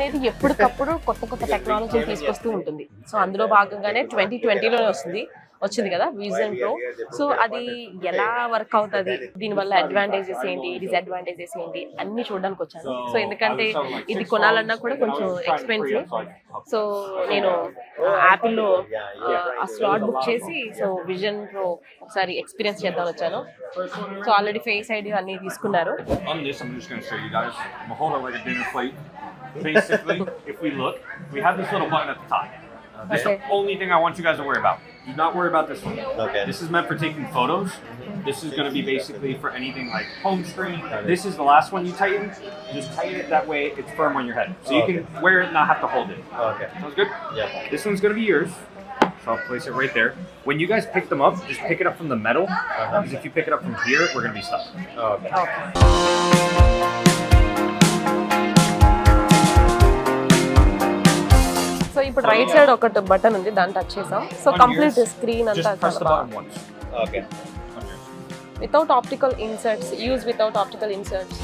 అనేది ఎప్పటికప్పుడు కొత్త టెక్నాలజీని తీసుకొస్తూ ఉంటుంది. సో అందులో భాగంగానే 2020లోనే వచ్చింది కదా విజన్ ప్రో. సో అది ఎలా వర్క్ అవుతుంది, దీనివల్ల అడ్వాంటేజెస్ ఏంటి, డిసడ్వాంటేజెస్ ఏంటి అన్ని చూడడానికి వచ్చాను. సో ఎందుకంటే ఇది కొనాలన్నా కూడా కొంచెం ఎక్స్పెన్సివ్. సో నేను యాపిల్లో ఆ స్లాట్ బుక్ చేసి సో విజన్ ప్రో ఒకసారి ఎక్స్పీరియన్స్ చేద్దాం వచ్చాను. సో ఆల్రెడీ ఫేస్ ఐడి అన్ని తీసుకున్నారు. Basically, if we look, we have this little button at the top. That's the only thing I want you guys to worry about. Do not worry about this one. Okay. This is meant for taking photos. This is going to be basically for anything like home screen. This is the last one you tighten. Just tighten it that way it's firm on your head. So you can wear it and not have to hold it. Okay. Sounds good? Yeah. This one's going to be yours. So I'll place it right there. When you guys pick them up, just pick it up from the metal. Because if you pick it up from here, we're going to be stuck. Okay. So ఇప్పుడు right side ఒకటి button ఉంది, దాన్ని touch చేసాం. So complete screen అంతా Just press the button once. Okay. Without optical inserts, use without optical inserts.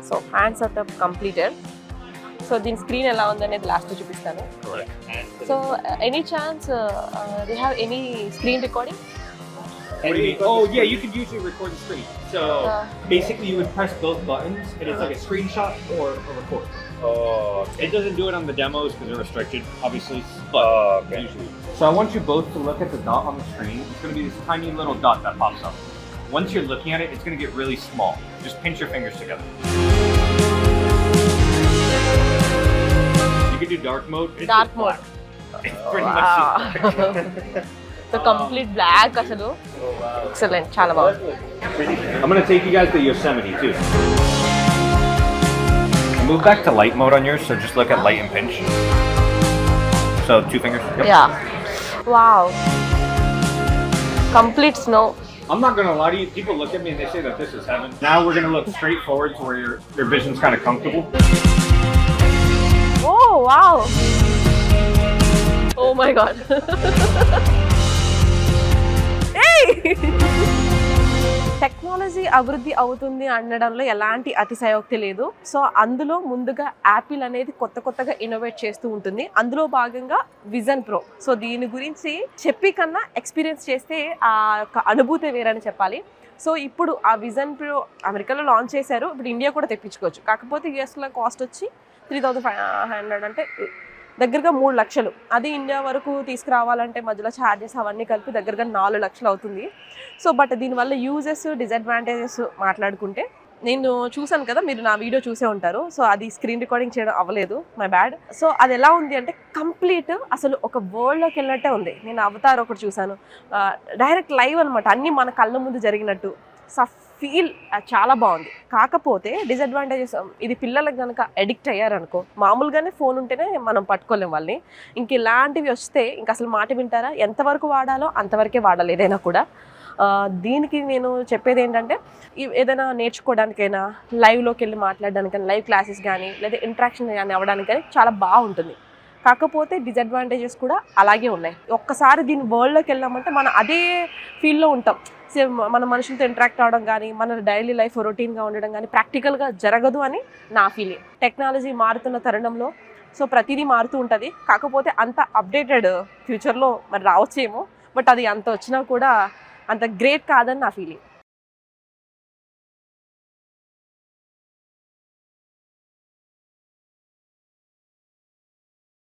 So hand setup completed. So దీని screen ఎలా ఉందనేది last చూపిస్తాను. So any chance they have any screen recording? Oh yeah, you could usually record the screen. So basically you would press both buttons and it's like a screenshot or a record. Oh. It doesn't do it on the demos because they're restricted, obviously, but Okay. usually. So I want you both to look at the dot on the screen. It's going to be this tiny little dot that pops up. Once you're looking at it, it's going to get really small. Just pinch your fingers together. You can do dark mode. It's Dark just black. It's pretty Wow. much it. So complete block అసలు. Excellent, చాలా బాగుంది. I'm going to take you guys to Yosemite too. Move back to light mode on yours, so just look at light and pinch. So 2 fingers. Yep. Yeah, wow, complete snow. I'm not going to lie to you, people look at me and they say that this is heaven. Now we're going to look straight forward to where your vision's kind of comfortable. Oh wow, oh my god. Technology అభివృద్ధి అవుతుంది అనడంలో ఎలాంటి అతిశయోక్తి లేదు. So అందులో ముందుగా Apple అనేది కొత్తగా ఇన్నోవేట్ చేస్తూ ఉంటుంది. అందులో భాగంగా విజన్ ప్రో. సో దీని గురించి చెప్పి కన్నా ఎక్స్పీరియన్స్ చేస్తే ఆ యొక్క అనుభూతి వేరని చెప్పాలి. సో ఇప్పుడు ఆ విజన్ ప్రో అమెరికాలో లాంచ్ చేశారు, ఇప్పుడు ఇండియా కూడా తెప్పించుకోవచ్చు. కాకపోతే యూఎస్లో కాస్ట్ వచ్చి 3500, అంటే దగ్గరగా 3 లక్షలు. అది ఇండియా వరకు తీసుకురావాలంటే మధ్యలో ఛార్జెస్ అవన్నీ కలిపి దగ్గరగా 4 లక్షలు అవుతుంది. సో బట్ దీనివల్ల యూజెస్ డిసడ్వాంటేజెస్ మాట్లాడుకుంటే, నేను చూసాను కదా, మీరు నా వీడియో చూసే ఉంటారు. సో అది స్క్రీన్ రికార్డింగ్ చేయడం అవ్వలేదు, మై బ్యాడ్. సో అది ఎలా ఉంది అంటే కంప్లీట్ అసలు ఒక వరల్డ్లోకి వెళ్ళినట్టే ఉంది. నేను అవతార్ ఒకటి చూసాను, డైరెక్ట్ లైవ్ అనమాట, అన్నీ మన కళ్ళ ముందు జరిగినట్టు. ఫీల్ చాలా బాగుంది. కాకపోతే డిసడ్వాంటేజెస్, ఇది పిల్లలకు కనుక అడిక్ట్ అయ్యారనుకో, మామూలుగానే ఫోన్ ఉంటేనే మనం పట్టుకోలేం వాళ్ళని, ఇంక ఇలాంటివి వస్తే ఇంక అసలు మాట వింటారా? ఎంతవరకు వాడాలో అంతవరకే వాడాలి ఏదైనా కూడా. దీనికి నేను చెప్పేది ఏంటంటే, ఏదైనా నేర్చుకోవడానికైనా, లైవ్లోకి వెళ్ళి మాట్లాడడానికైనా, లైవ్ క్లాసెస్ కానీ లేదా ఇంట్రాక్షన్ కానీ అవ్వడానికి కానీ చాలా బాగుంటుంది. కాకపోతే డిసడ్వాంటేజెస్ కూడా అలాగే ఉన్నాయి. ఒక్కసారి దీని వరల్డ్లోకి వెళ్ళామంటే మనం అదే ఫీల్డ్లో ఉంటాం. మన మనుషులతో ఇంటరాక్ట్ అవ్వడం కానీ, మన డైలీ లైఫ్ రొటీన్గా ఉండడం కానీ ప్రాక్టికల్గా జరగదు అని నా ఫీలింగ్. టెక్నాలజీ మారుతున్న తరుణంలో సో ప్రతిదీ మారుతూ ఉంటుంది. కాకపోతే అంత అప్డేటెడ్ ఫ్యూచర్లో మరి రావచ్చేమో, బట్ అది అంత వచ్చినా కూడా అంత గ్రేట్ కాదని నా ఫీలింగ్.